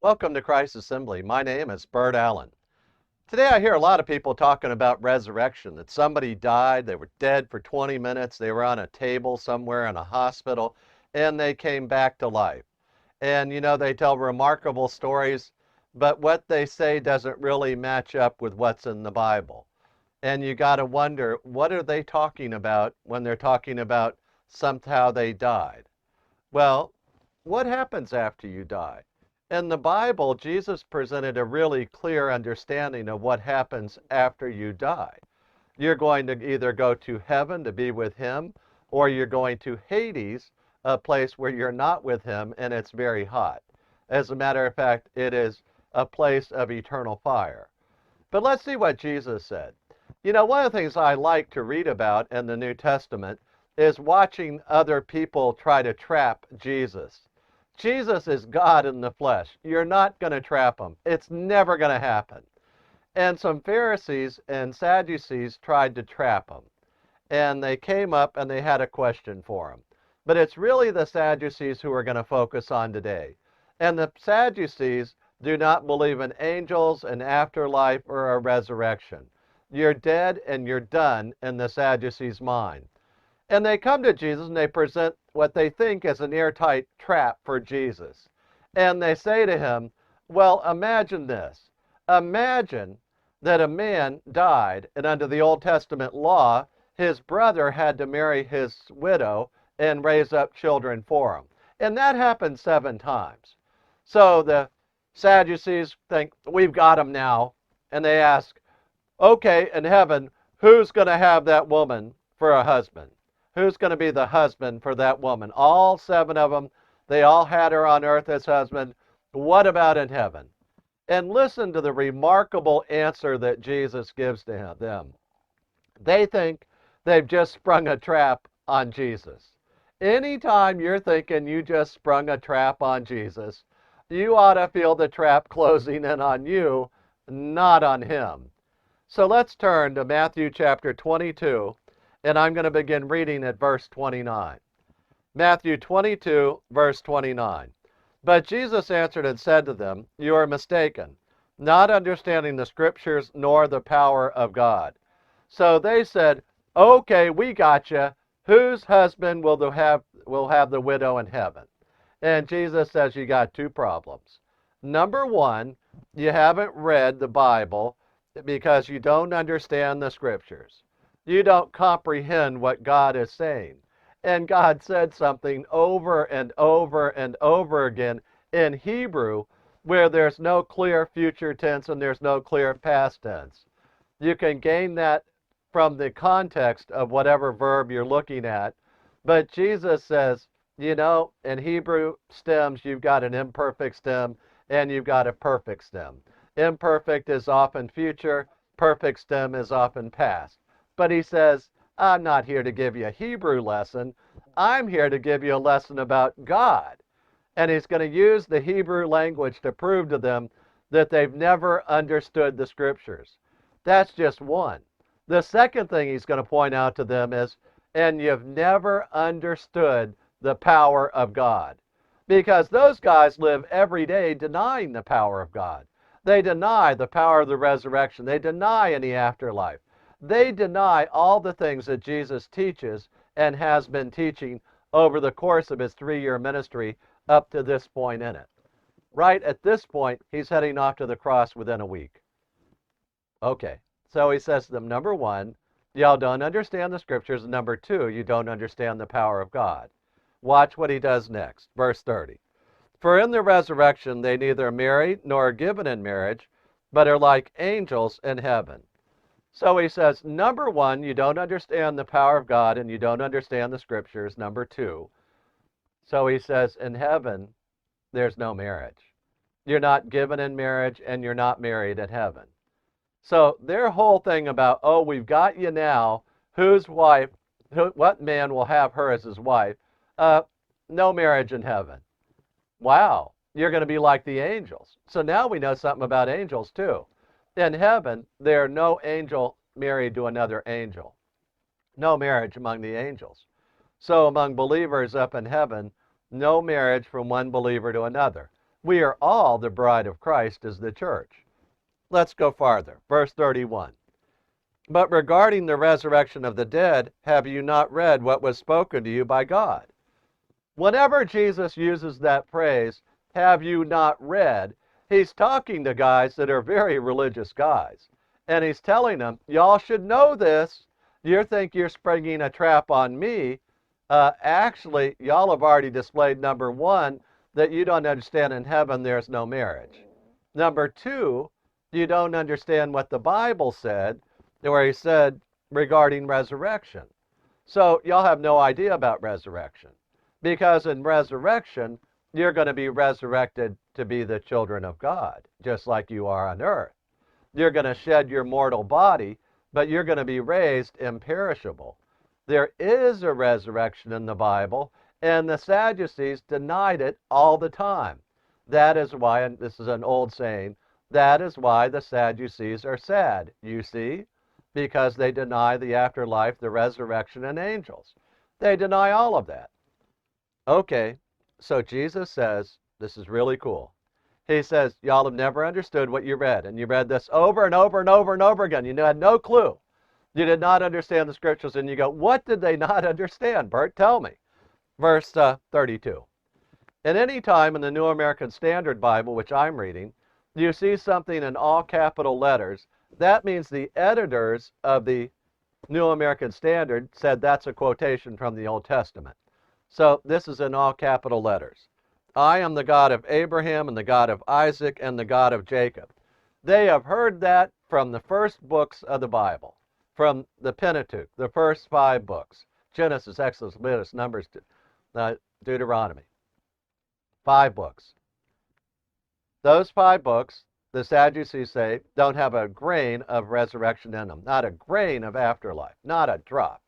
Welcome to Christ Assembly. My name is Bert Allen. Today I hear a lot of people talking about resurrection, that somebody died, they were dead for 20 minutes, they were on a table somewhere in a hospital, and they came back to life. And they tell remarkable stories, but what they say doesn't really match up with what's in the Bible. And you got to wonder, what are they talking about when they're talking about somehow they died? Well, what happens after you die? In the Bible, Jesus presented a really clear understanding of what happens after you die. You're going to either go to heaven to be with him, or you're going to Hades, a place where you're not with him and it's very hot. As a matter of fact, it is a place of eternal fire. But let's see what Jesus said. One of the things I like to read about in the New Testament is watching other people try to trap Jesus. Jesus is God in the flesh. You're not going to trap him. It's never going to happen. And some Pharisees and Sadducees tried to trap him. And they came up and they had a question for him. But it's really the Sadducees who we're going to focus on today. And the Sadducees do not believe in angels, an afterlife, or a resurrection. You're dead and you're done in the Sadducees' mind. And they come to Jesus and they present what they think is an airtight trap for Jesus. And they say to him, well, imagine this. Imagine that a man died, and under the Old Testament law, his brother had to marry his widow and raise up children for him. And that happened 7 times. So the Sadducees think, we've got him now. And they ask, okay, in heaven, who's going to have that woman for a husband? Who's going to be the husband for that woman? All 7 of them, they all had her on earth as husband. What about in heaven? And listen to the remarkable answer that Jesus gives to them. They think they've just sprung a trap on Jesus. Anytime you're thinking you just sprung a trap on Jesus, you ought to feel the trap closing in on you, not on him. So let's turn to Matthew chapter 22. And I'm going to begin reading at verse 29. Matthew 22, verse 29. But Jesus answered and said to them, you are mistaken, not understanding the Scriptures nor the power of God. So they said, okay, we got you. Whose husband will have the widow in heaven? And Jesus says you got 2 problems. Number 1, you haven't read the Bible because you don't understand the Scriptures. You don't comprehend what God is saying. And God said something over and over and over again in Hebrew where there's no clear future tense and there's no clear past tense. You can gain that from the context of whatever verb you're looking at. But Jesus says, in Hebrew stems, you've got an imperfect stem and you've got a perfect stem. Imperfect is often future, perfect stem is often past. But he says, I'm not here to give you a Hebrew lesson. I'm here to give you a lesson about God. And he's going to use the Hebrew language to prove to them that they've never understood the Scriptures. That's just one. The second thing he's going to point out to them is, and you've never understood the power of God. Because those guys live every day denying the power of God. They deny the power of the resurrection. They deny any afterlife. They deny all the things that Jesus teaches and has been teaching over the course of his 3-year ministry up to this point in it. Right at this point, he's heading off to the cross within a week. Okay, so he says to them, number 1, y'all don't understand the Scriptures. And number 2, you don't understand the power of God. Watch what he does next. Verse 30. For in the resurrection they neither marry nor are given in marriage, but are like angels in heaven. So he says, number 1, you don't understand the power of God and you don't understand the Scriptures. Number 2, so he says, in heaven, there's no marriage. You're not given in marriage and you're not married in heaven. So their whole thing about, oh, we've got you now, what man will have her as his wife? No marriage in heaven. Wow, you're going to be like the angels. So now we know something about angels too. In heaven, there are no angel married to another angel. No marriage among the angels. So among believers up in heaven, no marriage from one believer to another. We are all the bride of Christ as the church. Let's go farther. Verse 31. But regarding the resurrection of the dead, have you not read what was spoken to you by God? Whenever Jesus uses that phrase, have you not read, he's talking to guys that are very religious guys. And he's telling them, y'all should know this. You think you're springing a trap on me. Actually, y'all have already displayed, number one, that you don't understand in heaven there's no marriage. Number two, you don't understand what the Bible said, where he said regarding resurrection. So y'all have no idea about resurrection. Because in resurrection, you're going to be resurrected to be the children of God, just like you are on earth. You're going to shed your mortal body, but you're going to be raised imperishable. There is a resurrection in the Bible, and the Sadducees denied it all the time. That is why, and this is an old saying, that is why the Sadducees are sad, you see, because they deny the afterlife, the resurrection, and angels. They deny all of that. Okay, so Jesus says, this is really cool. He says, y'all have never understood what you read, and you read this over and over and over and over again. You had no clue. You did not understand the scriptures, and you go, what did they not understand, Bert? Tell me. Verse 32. At any time in the New American Standard Bible, which I'm reading, you see something in all capital letters. That means the editors of the New American Standard said that's a quotation from the Old Testament. So this is in all capital letters. I am the God of Abraham and the God of Isaac and the God of Jacob. They have heard that from the first books of the Bible, from the Pentateuch, the first 5 books, Genesis, Exodus, Leviticus, Numbers, Deuteronomy. 5 books. Those 5 books, the Sadducees say, don't have a grain of resurrection in them, not a grain of afterlife, not a drop.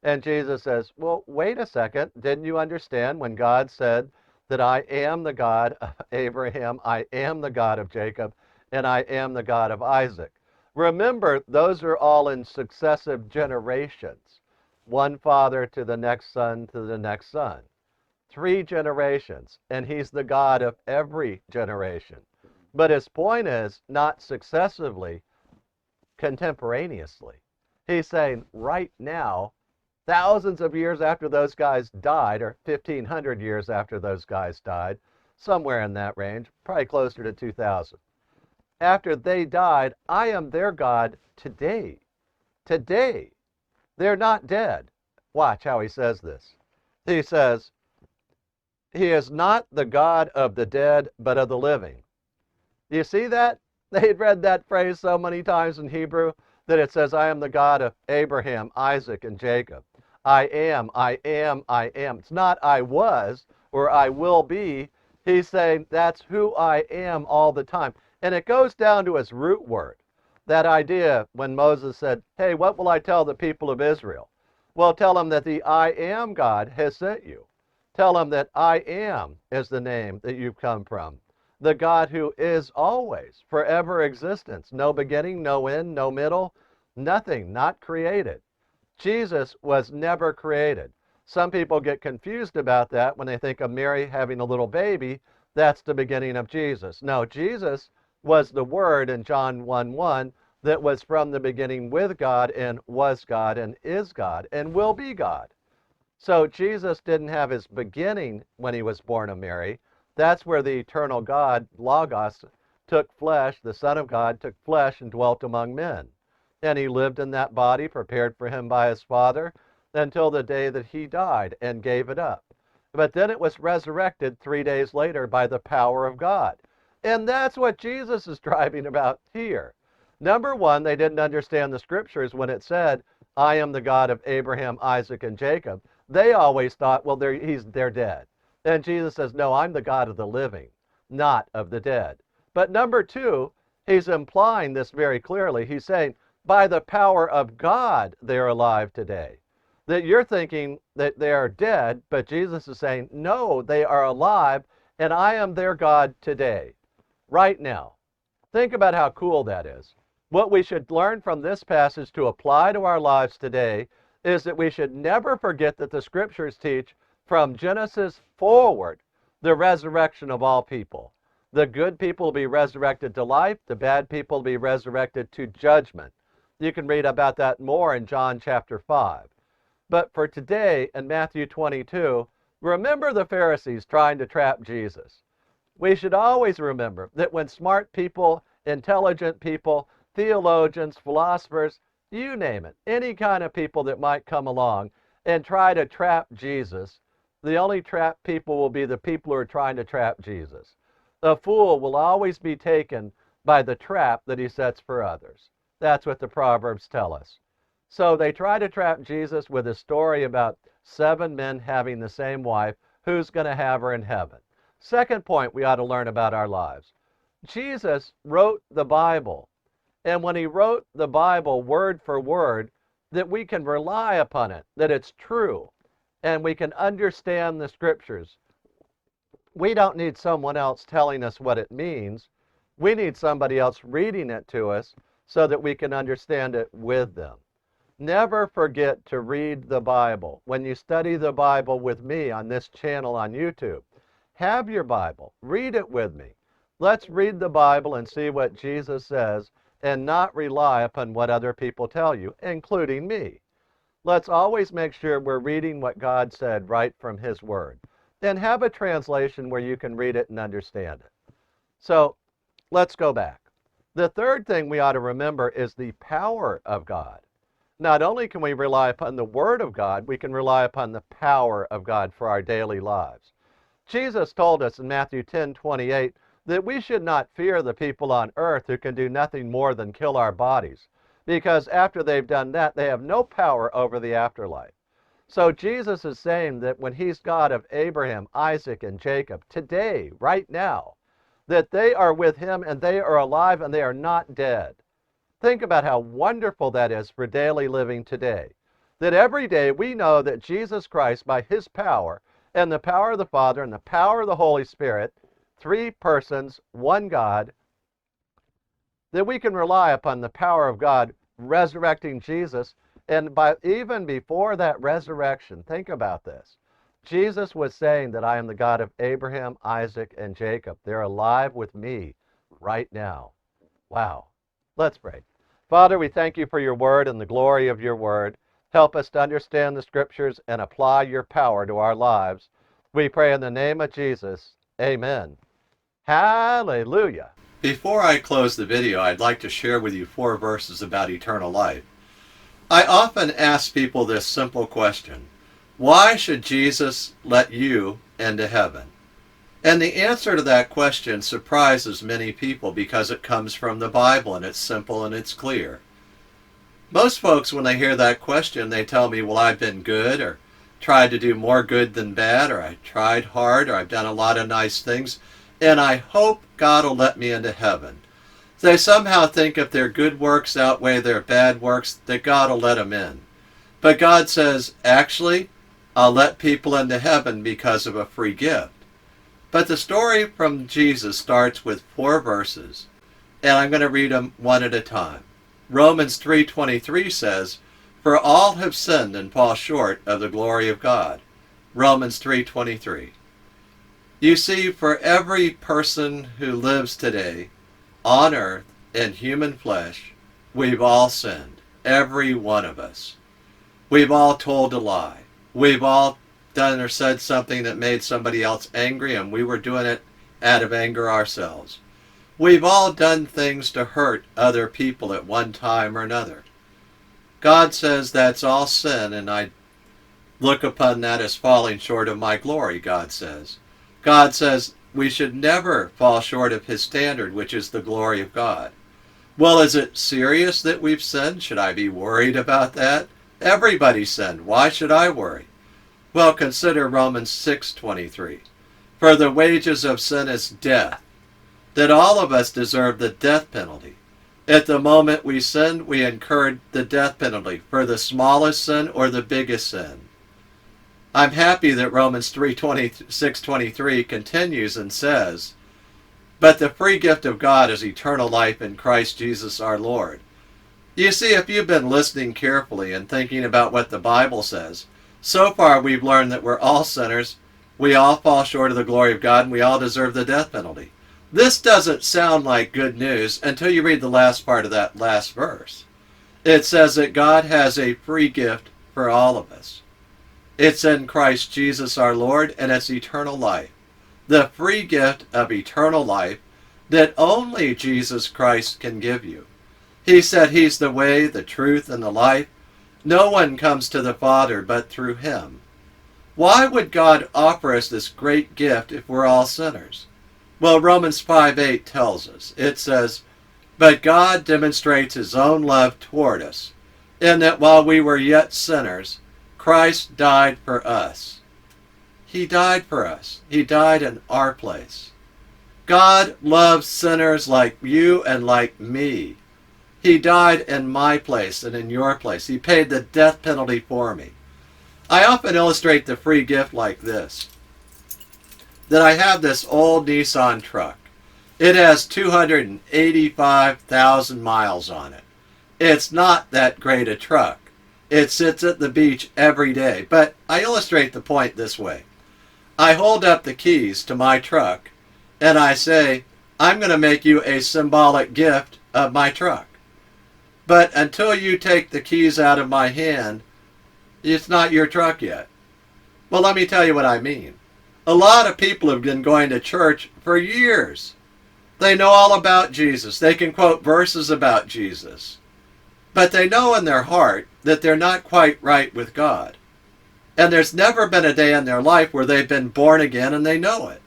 And Jesus says, well, wait a second. Didn't you understand when God said that I am the God of Abraham, I am the God of Jacob, and I am the God of Isaac? Remember, those are all in successive generations. One father to the next son to the next son. 3 generations, and he's the God of every generation. But his point is not successively, contemporaneously. He's saying right now, thousands of years after those guys died, or 1,500 years after those guys died, somewhere in that range, probably closer to 2,000. After they died, I am their God today. Today. They're not dead. Watch how he says this. He says, he is not the God of the dead, but of the living. Do you see that? They'd read that phrase so many times in Hebrew that it says, I am the God of Abraham, Isaac, and Jacob. I am, I am, I am. It's not I was or I will be. He's saying that's who I am all the time. And it goes down to its root word. That idea when Moses said, hey, what will I tell the people of Israel? Well, tell them that the I am God has sent you. Tell them that I am is the name that you've come from. The God who is always, forever existence. No beginning, no end, no middle, nothing, not created. Jesus was never created. Some people get confused about that when they think of Mary having a little baby. That's the beginning of Jesus. No, Jesus was the Word in John 1:1 that was from the beginning with God and was God and is God and will be God. So Jesus didn't have his beginning when he was born of Mary. That's where the eternal God, Logos, took flesh, the Son of God took flesh and dwelt among men. And he lived in that body prepared for him by his Father until the day that he died and gave it up. But then it was resurrected 3 days later by the power of God. And that's what Jesus is driving about here. Number one, they didn't understand the scriptures when it said, I am the God of Abraham, Isaac, and Jacob. They always thought, well, they're dead. And Jesus says, no, I'm the God of the living, not of the dead. But number two, he's implying this very clearly. He's saying, by the power of God, they're alive today. That you're thinking that they are dead, but Jesus is saying, no, they are alive, and I am their God today, right now. Think about how cool that is. What we should learn from this passage to apply to our lives today is that we should never forget that the scriptures teach from Genesis forward the resurrection of all people. The good people will be resurrected to life. The bad people will be resurrected to judgment. You can read about that more in John chapter 5. But for today, in Matthew 22, remember the Pharisees trying to trap Jesus. We should always remember that when smart people, intelligent people, theologians, philosophers, you name it, any kind of people that might come along and try to trap Jesus, the only trapped people will be the people who are trying to trap Jesus. The fool will always be taken by the trap that he sets for others. That's what the Proverbs tell us. So they try to trap Jesus with a story about 7 men having the same wife. Who's going to have her in heaven? Second point we ought to learn about our lives. Jesus wrote the Bible. And when he wrote the Bible word for word, that we can rely upon it, that it's true, and we can understand the Scriptures. We don't need someone else telling us what it means. We need somebody else reading it to us so that we can understand it with them. Never forget to read the Bible. When you study the Bible with me on this channel on YouTube, have your Bible. Read it with me. Let's read the Bible and see what Jesus says and not rely upon what other people tell you, including me. Let's always make sure we're reading what God said right from His Word. Then have a translation where you can read it and understand it. So let's go back. The third thing we ought to remember is the power of God. Not only can we rely upon the Word of God, we can rely upon the power of God for our daily lives. Jesus told us in Matthew 10:28 that we should not fear the people on earth who can do nothing more than kill our bodies, because after they've done that, they have no power over the afterlife. So Jesus is saying that when He's God of Abraham, Isaac, and Jacob, today, right now, that they are with Him and they are alive and they are not dead. Think about how wonderful that is for daily living today. That every day we know that Jesus Christ, by His power, and the power of the Father, and the power of the Holy Spirit, 3 persons, 1 God, that we can rely upon the power of God resurrecting Jesus. And even before that resurrection, think about this. Jesus was saying that I am the God of Abraham, Isaac, and Jacob. They're alive with me right now. Wow. Let's pray. Father, we thank you for your word and the glory of your word. Help us to understand the Scriptures and apply your power to our lives. We pray in the name of Jesus. Amen. Hallelujah. Before I close the video, I'd like to share with you 4 verses about eternal life. I often ask people this simple question: why should Jesus let you into heaven? And the answer to that question surprises many people because it comes from the Bible and it's simple and it's clear. Most folks, when they hear that question, they tell me, well, I've been good, or tried to do more good than bad, or I tried hard, or I've done a lot of nice things, and I hope God will let me into heaven. They somehow think if their good works outweigh their bad works, that God will let them in. But God says, actually, I'll let people into heaven because of a free gift. But the story from Jesus starts with 4 verses, and I'm going to read them one at a time. Romans 3:23 says, "For all have sinned and fall short of the glory of God." Romans 3:23. You see, for every person who lives today on earth in human flesh, we've all sinned. Every one of us. We've all told a lie. We've all done or said something that made somebody else angry, and we were doing it out of anger ourselves. We've all done things to hurt other people at one time or another. God says that's all sin, and I look upon that as falling short of my glory, God says. God says we should never fall short of His standard, which is the glory of God. Well, is it serious that we've sinned? Should I be worried about that? Everybody sinned. Why should I worry? Well, consider Romans 6:23. For the wages of sin is death, that all of us deserve the death penalty. At the moment we sinned, we incurred the death penalty for the smallest sin or the biggest sin. I'm happy that Romans 6:23 continues and says, "But the free gift of God is eternal life in Christ Jesus our Lord." You see, if you've been listening carefully and thinking about what the Bible says, so far we've learned that we're all sinners We all fall short of the glory of God, and we all deserve the death penalty. This doesn't sound like good news until you read the last part of that last verse. It says that God has a free gift for all of us. It's in Christ Jesus our Lord, and it's eternal life. The free gift of eternal life that only Jesus Christ can give you. He said he's the way, the truth, and the life. No one comes to the Father but through him. Why would God offer us this great gift if we're all sinners? Well, Romans 5:8 tells us. It says, "But God demonstrates his own love toward us, in that while we were yet sinners, Christ died for us." He died for us. He died in our place. God loves sinners like you and like me. He died in my place and in your place. He paid the death penalty for me. I often illustrate the free gift like this. That I have this old Nissan truck. It has 285,000 miles on it. It's not that great a truck. It sits at the beach every day. But I illustrate the point this way. I hold up the keys to my truck and I say, I'm going to make you a symbolic gift of my truck. But until you take the keys out of my hand, it's not your truck yet. Well, let me tell you what I mean. A lot of people have been going to church for years. They know all about Jesus. They can quote verses about Jesus. But they know in their heart that they're not quite right with God. And there's never been a day in their life where they've been born again and they know it.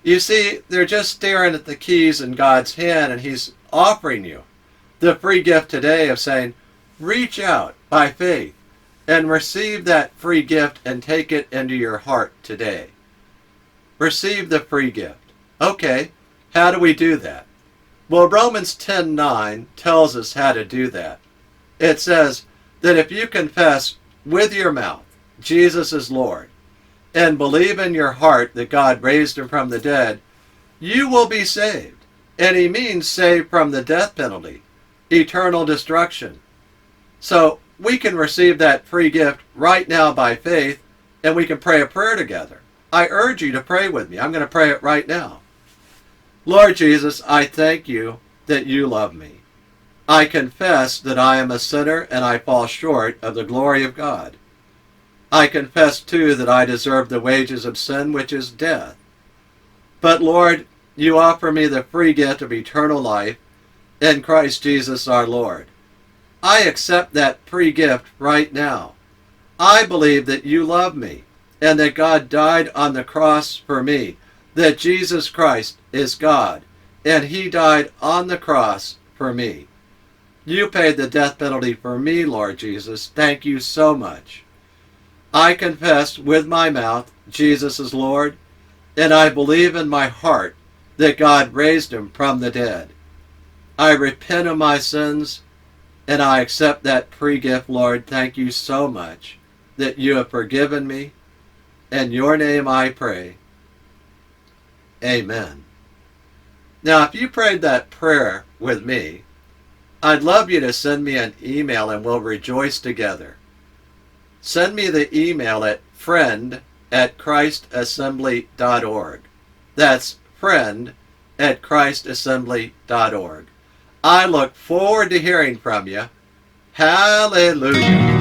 You see, they're just staring at the keys in God's hand, and he's offering you the free gift today of saying, reach out by faith and receive that free gift and take it into your heart today. Receive the free gift. Okay, how do we do that? Well, Romans 10:9 tells us how to do that. It says that if you confess with your mouth Jesus is Lord and believe in your heart that God raised him from the dead, you will be saved. And he means saved from the death penalty, eternal destruction. So we can receive that free gift right now by faith, and we can pray a prayer together. I urge you to pray with me. I'm going to pray it right now. Lord Jesus, I thank you that you love me. I confess that I am a sinner and I fall short of the glory of God. I confess too that I deserve the wages of sin, which is death. But Lord, you offer me the free gift of eternal life in Christ Jesus our Lord. I accept that free gift right now. I believe that you love me and that God died on the cross for me, that Jesus Christ is God, and he died on the cross for me. You paid the death penalty for me, Lord Jesus. Thank you so much. I confess with my mouth Jesus is Lord, and I believe in my heart that God raised him from the dead. I repent of my sins, and I accept that free gift, Lord. Thank you so much that you have forgiven me. In your name I pray. Amen. Now, if you prayed that prayer with me, I'd love you to send me an email and we'll rejoice together. Send me the email at friend@christassembly.org. That's friend@christassembly.org. I look forward to hearing from you. Hallelujah.